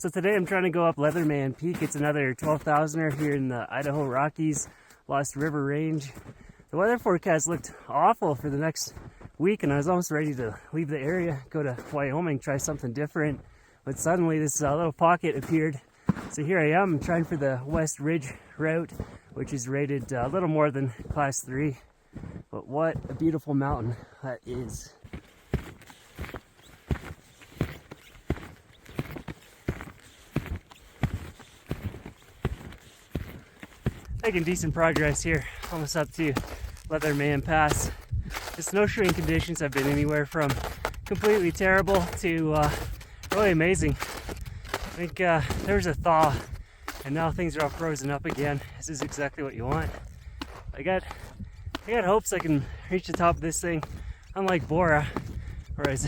So today I'm trying to go up Leatherman Peak. It's another 12,000er here in the Idaho Rockies, Lost River Range. The weather forecast looked awful for the next week and I was almost ready to leave the area, go to Wyoming, try something different. But suddenly this little pocket appeared. So here I am trying for the West Ridge route, which is rated a little more than class 3. But what a beautiful mountain that is. Making decent progress here, almost up to Leatherman Pass. The snowshoeing conditions have been anywhere from completely terrible to really amazing. I think there was a thaw and now things are all frozen up again. This is exactly what you want. I got hopes I can reach the top of this thing, unlike Bora, where I was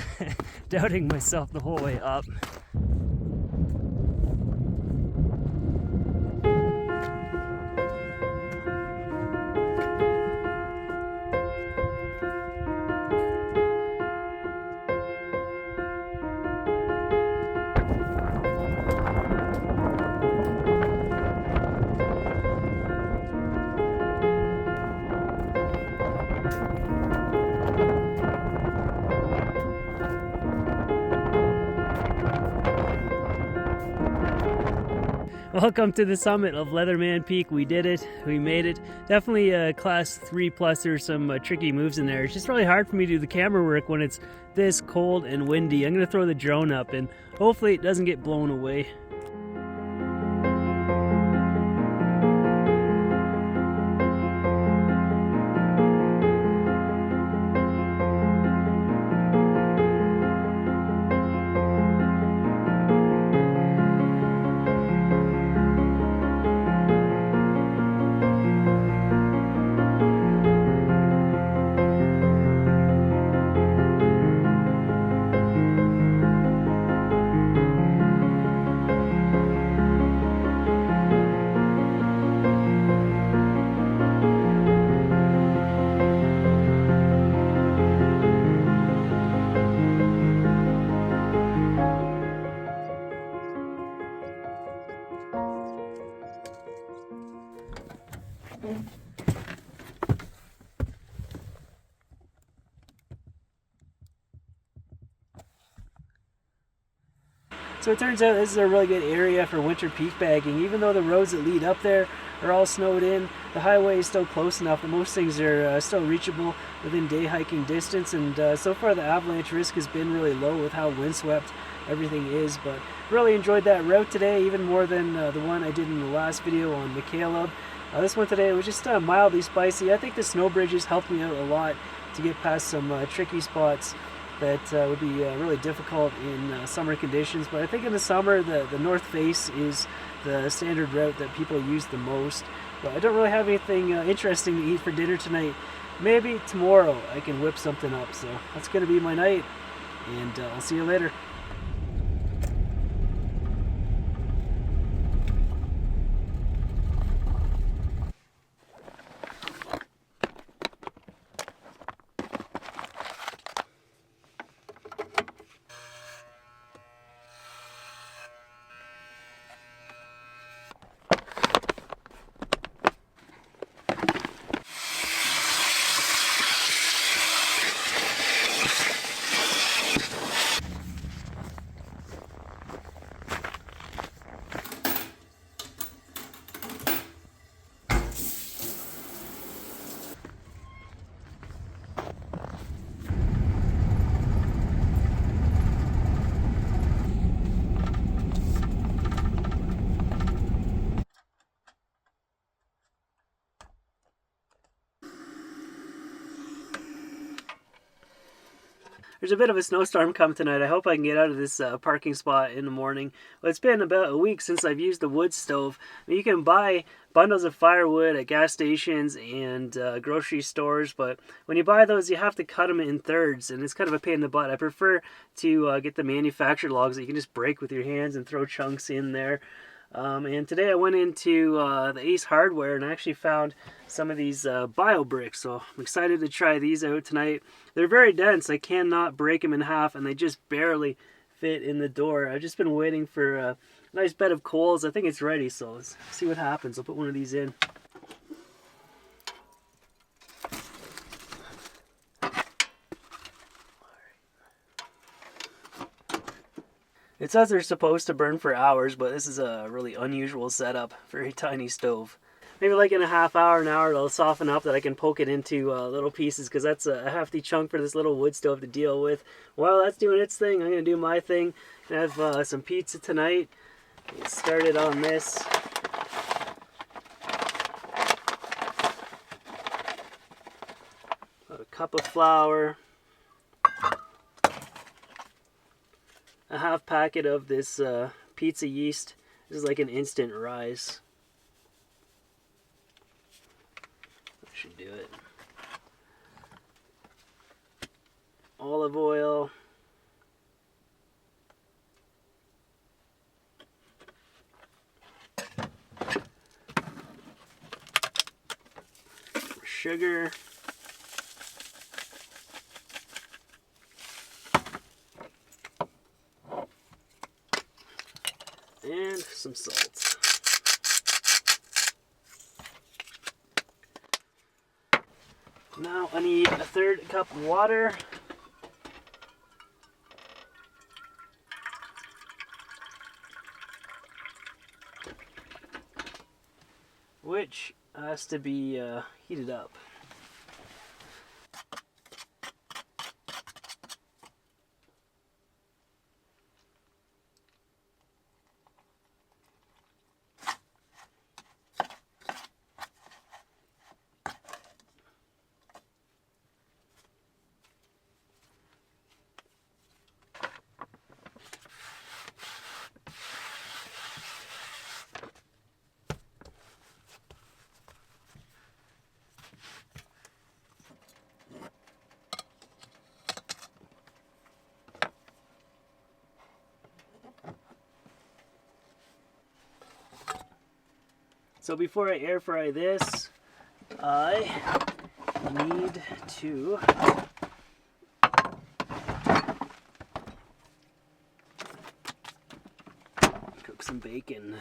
doubting myself the whole way up. Welcome to the summit of Leatherman Peak. We did it. We made it. Definitely a class 3 plus. There's some tricky moves in there. It's just really hard for me to do the camera work when it's this cold and windy. I'm going to throw the drone up and hopefully it doesn't get blown away. So it turns out this is a really good area for winter peak bagging. Even though the roads that lead up there are all snowed in, the highway is still close enough that most things are still reachable within day hiking distance. And so far the avalanche risk has been really low with how windswept everything is. But really enjoyed that route today, even more than the one I did in the last video on McCaleb. This one today was just mildly spicy. I think the snow bridges helped me out a lot to get past some tricky spots that would be really difficult in summer conditions. But I think in the summer the north face is the standard route that people use the most. But I don't really have anything interesting to eat for dinner tonight. Maybe tomorrow I can whip something up. So that's going to be my night, and I'll see you later. There's a bit of a snowstorm coming tonight. I hope I can get out of this parking spot in the morning. Well, it's been about a week since I've used the wood stove. I mean, you can buy bundles of firewood at gas stations and grocery stores, but when you buy those, you have to cut them in thirds, and it's kind of a pain in the butt. I prefer to get the manufactured logs that you can just break with your hands and throw chunks in there. And today I went into the Ace Hardware and I actually found some of these bio bricks, so I'm excited to try these out tonight. They're very dense. I cannot break them in half, and they just barely fit in the door. I've just been waiting for Nice bed of coals. I think it's ready, so let's see what happens. I'll put one of these in. It says they're supposed to burn for hours, but this is a really unusual setup. Very tiny stove. Maybe like in a half hour, an hour, it'll soften up that I can poke it into little pieces, because that's a hefty chunk for this little wood stove to deal with. While that's doing its thing, I'm going to do my thing. I have some pizza tonight. Get started on this. About a cup of flour. A half packet of this pizza yeast. This is like an instant rise. That should do it. Olive oil. Sugar. And some salt. Now I need a third cup of water. Which has to be heated up. So before I air fry this, I need to cook some bacon.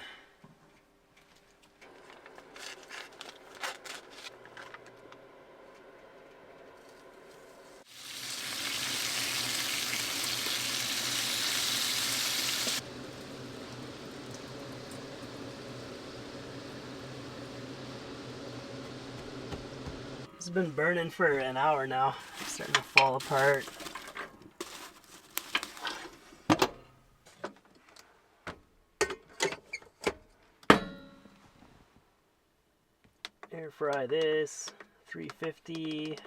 It's been burning for an hour now. It's starting to fall apart. Air fry this, 350,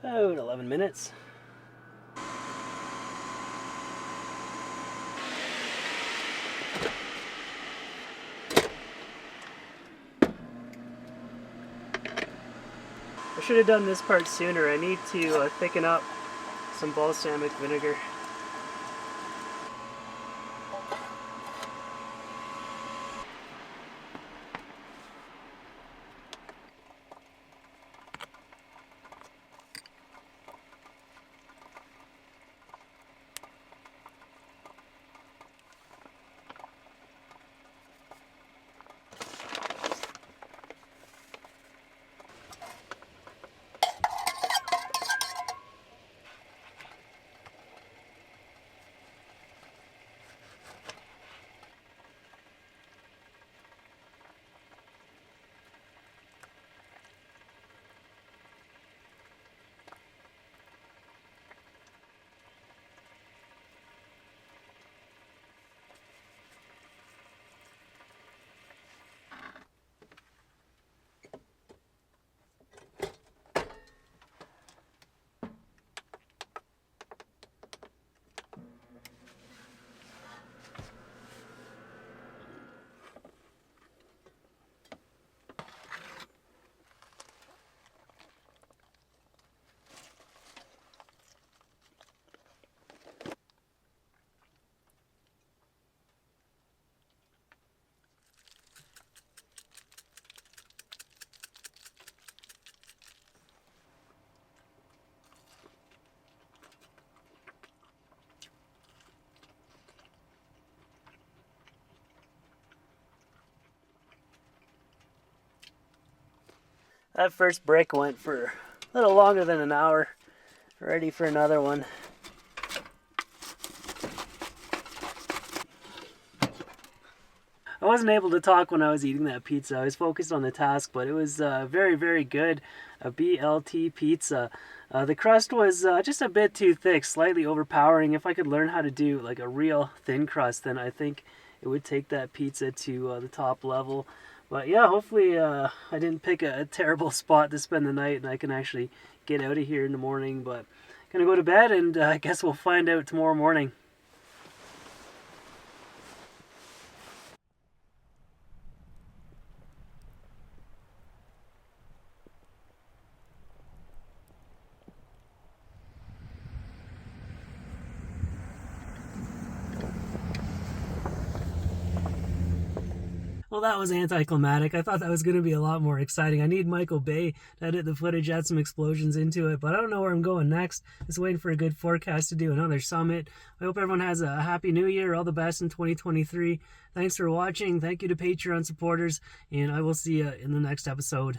about 11 minutes. I should have done this part sooner. I need to thicken up some balsamic vinegar. That first brick went for a little longer than an hour. Ready for another one. I wasn't able to talk when I was eating that pizza. I was focused on the task, but it was very, very good. A BLT Pizza. The crust was just a bit too thick, slightly overpowering. If I could learn how to do like a real thin crust, then I think it would take that pizza to the top level. But yeah, hopefully I didn't pick a terrible spot to spend the night and I can actually get out of here in the morning. But gonna go to bed, and I guess we'll find out tomorrow morning. Well, that was anticlimactic. I thought that was going to be a lot more exciting. I need Michael Bay to edit the footage, add some explosions into it, but I don't know where I'm going next. Just waiting for a good forecast to do another summit. I hope everyone has a happy new year, all the best in 2023. Thanks for watching. Thank you to Patreon supporters, and I will see you in the next episode.